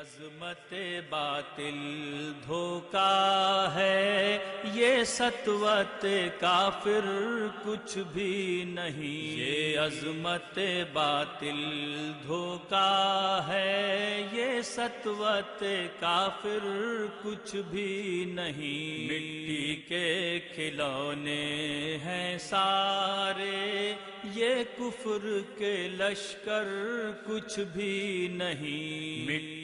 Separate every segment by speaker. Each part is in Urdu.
Speaker 1: عظمت باطل دھوکا ہے، یہ سطوت کافر کچھ بھی نہیں۔ یہ عظمت باطل دھوکا ہے، یہ سطوت کافر کچھ بھی نہیں۔ مٹی کے کھلونے ہیں سارے، یہ کفر کے لشکر کچھ بھی نہیں۔ مٹی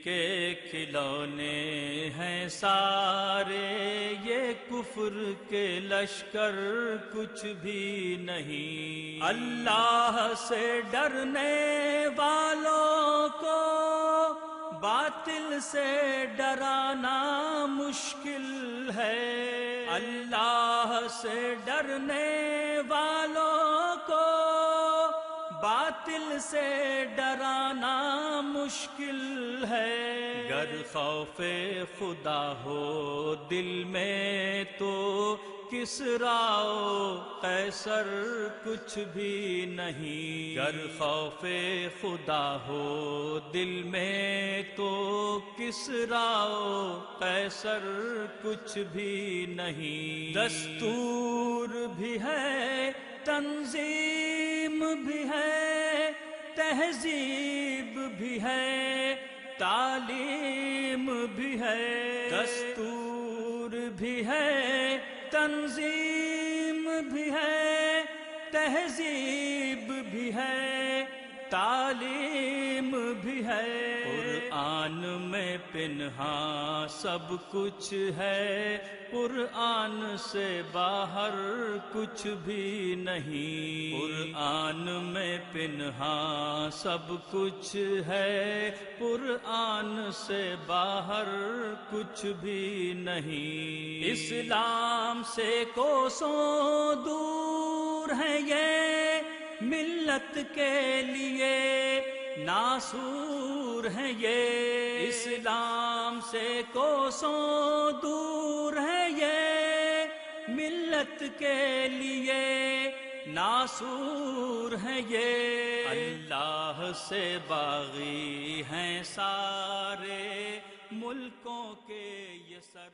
Speaker 1: کے کھلونے ہیں سارے، یہ کفر کے لشکر کچھ بھی نہیں۔ اللہ سے ڈرنے والوں کو باطل سے ڈرانا مشکل ہے۔ اللہ سے ڈرنے والوں کو باطل سے ڈرانا مشکل ہے۔ گر خوف خدا ہو دل میں تو کسریٰ و قیصر کچھ بھی نہیں۔ گر خوف خدا ہو دل میں تو کسریٰ و قیصر کچھ بھی نہیں۔ دستور بھی ہے، تنظیم بھی ہے، تہذیب بھی ہے، تعلیم بھی ہے۔ دستور بھی ہے، تنظیم بھی ہے، تہذیب بھی ہے، تعلیم بھی ہے۔ قرآن میں پنہاں سب کچھ ہے، قرآن سے باہر کچھ بھی نہیں۔ قرآن میں پنہاں سب کچھ ہے، قرآن سے باہر کچھ بھی نہیں۔ اسلام سے کوسوں دور ہے یہ ملت کے لیے ناسور ہے یہ۔ اسلام سے کوسوں دور ہے یہ ملت کے لیے ناسور ہے یہ۔ اللہ سے باغی ہیں سارے ملکوں کے یہ سر